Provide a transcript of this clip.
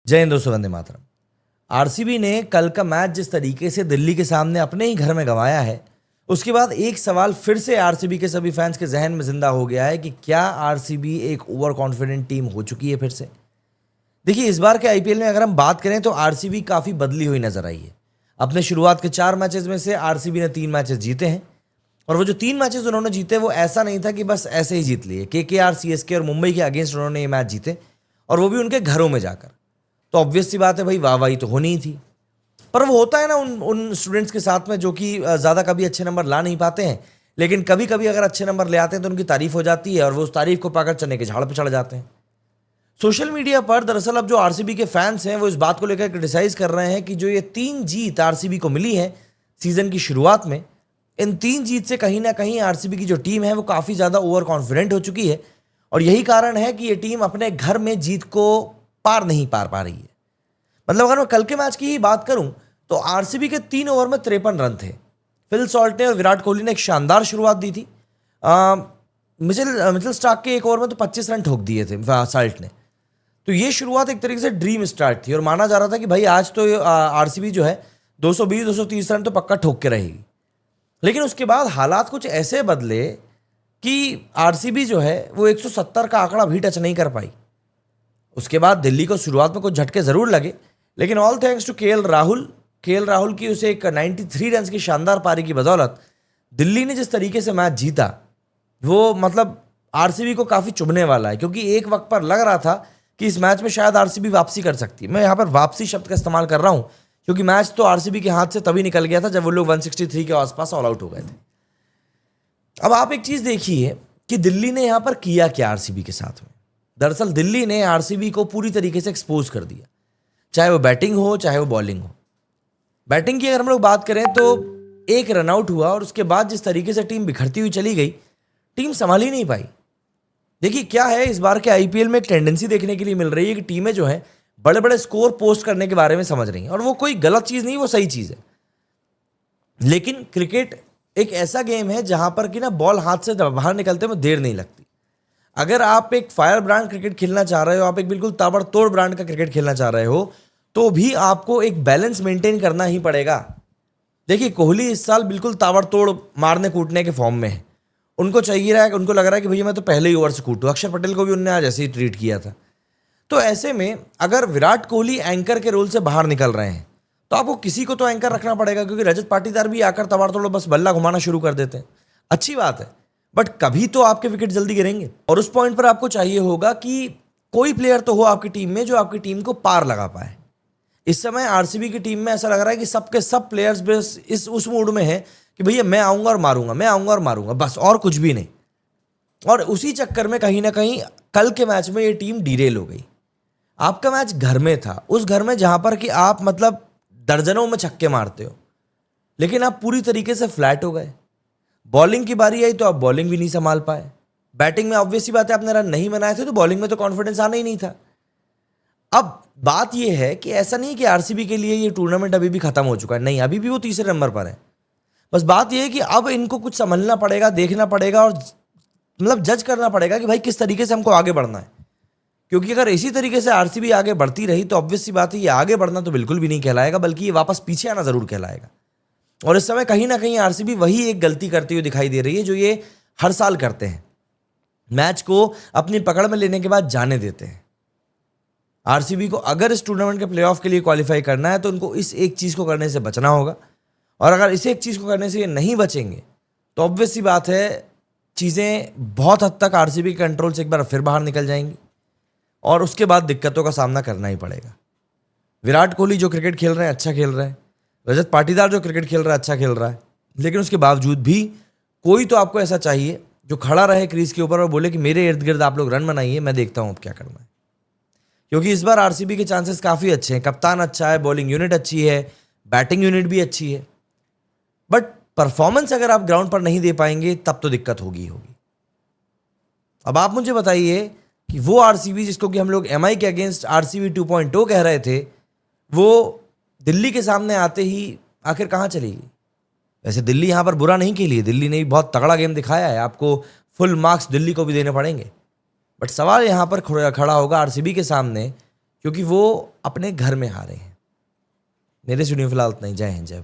जय हिंद दोस्तों, वंदे मातरम। आरसीबी ने कल का मैच जिस तरीके से दिल्ली के सामने अपने ही घर में गंवाया है, उसके बाद एक सवाल फिर से आरसीबी के सभी फैंस के जहन में जिंदा हो गया है कि क्या आरसीबी एक ओवर कॉन्फिडेंट टीम हो चुकी है फिर से। देखिए, इस बार के आईपीएल में अगर हम बात करें तो आरसीबी काफी बदली हुई नजर आई है। अपने शुरुआत के 4 मैचेस में से आरसीबी ने 3 मैचेस जीते हैं, और वो जो 3 मैचेस उन्होंने जीते वो ऐसा नहीं था कि बस ऐसे ही जीत लिए। केकेआर, सीएसके और मुंबई के अगेंस्ट उन्होंने ये मैच जीते, और वो भी उनके घरों में जाकर। तो ऑब्वियस सी बात है भाई, वाहवाही तो होनी ही थी। पर वो होता है ना उन उन स्टूडेंट्स के साथ में जो कि ज़्यादा कभी अच्छे नंबर ला नहीं पाते हैं, लेकिन कभी कभी अगर अच्छे नंबर ले आते हैं तो उनकी तारीफ हो जाती है, और वो उस तारीफ को पाकर चने के झाड़ पर चढ़ जाते हैं। सोशल मीडिया पर दरअसल अब जो आरसीबी के फैंस हैं वो इस बात को लेकर क्रिटिसाइज कर रहे हैं कि जो ये 3 जीत आरसीबी को मिली है सीजन की शुरुआत में, इन 3 जीत से कहीं ना कहीं आरसीबी की जो टीम है वो काफ़ी ज़्यादा ओवर कॉन्फिडेंट हो चुकी है, और यही कारण है कि ये टीम अपने घर में जीत को पार नहीं पार पा रही है। मतलब अगर मैं कल के मैच की ही बात करूं तो आरसीबी के 3 ओवर में 53 रन थे। फिल सॉल्ट ने और विराट कोहली ने एक शानदार शुरुआत दी थी। मिचेल स्टार्क के एक ओवर में तो 25 रन ठोक दिए थे सॉल्ट ने। तो ये शुरुआत एक तरीके से ड्रीम स्टार्ट थी, और माना जा रहा था कि भाई आज तो आरसीबी जो है 220-230 रन तो पक्का ठोक के रहेगी। लेकिन उसके बाद हालात कुछ ऐसे बदले कि आरसीबी जो है वो 170 का आंकड़ा भी टच नहीं कर पाई। उसके बाद दिल्ली को शुरुआत में कुछ झटके जरूर लगे, लेकिन all thanks to KL Rahul की उसे एक 93 रन की शानदार पारी की बदौलत दिल्ली ने जिस तरीके से मैच जीता, वो मतलब आरसीबी को काफी चुभने वाला है। क्योंकि एक वक्त पर लग रहा था कि इस मैच में शायद आरसीबी वापसी कर सकती है। मैं यहां पर वापसी शब्द का इस्तेमाल कर रहा हूं क्योंकि मैच तो आरसीबी के हाथ से तभी निकल गया था जब वो लोग 163 के आसपास ऑल आउट हो गए थे। अब आप एक चीज देखिए कि दिल्ली ने यहां पर किया क्या आरसीबी के साथ में। दरअसल दिल्ली ने आरसीबी को पूरी तरीके से एक्सपोज कर दिया, चाहे वो बैटिंग हो चाहे वो बॉलिंग हो। बैटिंग की अगर हम लोग बात करें तो एक रनआउट हुआ, और उसके बाद जिस तरीके से टीम बिखरती हुई चली गई, टीम संभाल ही नहीं पाई। देखिए क्या है, इस बार के आईपीएल में एक टेंडेंसी देखने के लिए मिल रही है कि टीमें जो है बड़े बड़े स्कोर पोस्ट करने के बारे में समझ रही हैं, और वो कोई गलत चीज नहीं, वो सही चीज है। लेकिन क्रिकेट एक ऐसा गेम है जहां पर कि ना बॉल हाथ से बाहर निकलते में देर नहीं लगती। अगर आप एक फायर ब्रांड क्रिकेट खेलना चाह रहे हो, आप एक बिल्कुल ताबड़तोड़ ब्रांड का क्रिकेट खेलना चाह रहे हो, तो भी आपको एक बैलेंस मेंटेन करना ही पड़ेगा। देखिए, कोहली इस साल बिल्कुल ताबड़तोड़ मारने कूटने के फॉर्म में है। उनको चाहिए रहा है, उनको लग रहा है कि भैया मैं तो पहले ही ओवर से कूटूं। अक्षर पटेल को भी उन्होंने आज ऐसे ही ट्रीट किया था। तो ऐसे में अगर विराट कोहली एंकर के रोल से बाहर निकल रहे हैं तो आपको किसी को तो एंकर रखना पड़ेगा, क्योंकि रजत पाटीदार भी आकर ताबड़तोड़ बस बल्ला घुमाना शुरू कर देते हैं। अच्छी बात है, बट कभी तो आपके विकेट जल्दी गिरेंगे, और उस पॉइंट पर आपको चाहिए होगा कि कोई प्लेयर तो हो आपकी टीम में जो आपकी टीम को पार लगा पाए। इस समय आरसीबी की टीम में ऐसा लग रहा है कि सबके सब प्लेयर्स बस इस उस मूड में है कि भैया मैं आऊंगा और मारूंगा, मैं आऊंगा और मारूंगा, बस और कुछ भी नहीं। और उसी चक्कर में कहीं ना कहीं कल के मैच में ये टीम डीरेल हो गई। आपका मैच घर में था, उस घर में जहां पर कि आप मतलब दर्जनों में छक्के मारते हो, लेकिन आप पूरी तरीके से फ्लैट हो गए। बॉलिंग की बारी आई तो आप बॉलिंग भी नहीं संभाल पाए। बैटिंग में ऑब्वियस सी बात है, आपने रन नहीं बनाए थे तो बॉलिंग में तो कॉन्फिडेंस आना ही नहीं था। अब बात यह है कि ऐसा नहीं कि आरसीबी के लिए ये टूर्नामेंट अभी भी खत्म हो चुका है, नहीं, अभी भी वो तीसरे नंबर पर है। बस बात यह है कि अब इनको कुछ समझना पड़ेगा, देखना पड़ेगा, और मतलब जज करना पड़ेगा कि भाई किस तरीके से हमको आगे बढ़ना है। क्योंकि अगर इसी तरीके से आरसीबी आगे बढ़ती रही तो ऑब्वियस सी बात है ये आगे बढ़ना तो बिल्कुल भी नहीं कहलाएगा, बल्कि ये वापस पीछे आना जरूर कहलाएगा। और इस समय कहीं ना कहीं आरसीबी वही एक गलती करती हुई दिखाई दे रही है जो ये हर साल करते हैं, मैच को अपनी पकड़ में लेने के बाद जाने देते हैं। आरसीबी को अगर इस टूर्नामेंट के प्लेऑफ के लिए क्वालिफाई करना है तो उनको इस एक चीज को करने से बचना होगा, और अगर इस एक चीज को करने से ये नहीं बचेंगे तो ऑब्वियस सी बात है चीजें बहुत हद तक आरसीबी के कंट्रोल से एक बार फिर बाहर निकल जाएंगी, और उसके बाद दिक्कतों का सामना करना ही पड़ेगा। विराट कोहली जो क्रिकेट खेल रहे हैं अच्छा खेल रहे हैं, रजत पाटीदार जो क्रिकेट खेल रहा है अच्छा खेल रहा है, लेकिन उसके बावजूद भी कोई तो आपको ऐसा चाहिए जो खड़ा रहे क्रीज के ऊपर और बोले कि मेरे इर्द गिर्द आप लोग रन बनाइए, मैं देखता हूं अब क्या करना है। क्योंकि इस बार आरसीबी के चांसेस काफी अच्छे हैं, कप्तान अच्छा है, बॉलिंग यूनिट अच्छी है, बैटिंग यूनिट भी अच्छी है, बट परफॉर्मेंस अगर आप ग्राउंड पर नहीं दे पाएंगे तब तो दिक्कत होगी होगी। अब आप मुझे बताइए कि वो आरसीबी जिसको कि हम लोग एमआई के अगेंस्ट आरसीबी 2.0 कह रहे थे, वो दिल्ली के सामने आते ही आखिर कहां चली गई। वैसे दिल्ली यहां पर बुरा नहीं खेली है, दिल्ली ने भी बहुत तगड़ा गेम दिखाया है, आपको फुल मार्क्स दिल्ली को भी देने पड़ेंगे। बट सवाल यहां पर खड़ा होगा आरसीबी के सामने क्योंकि वो अपने घर में हारे हैं। मेरे स्टूडियो फिलहाल उतना ही। जय हिंद, जय भारत।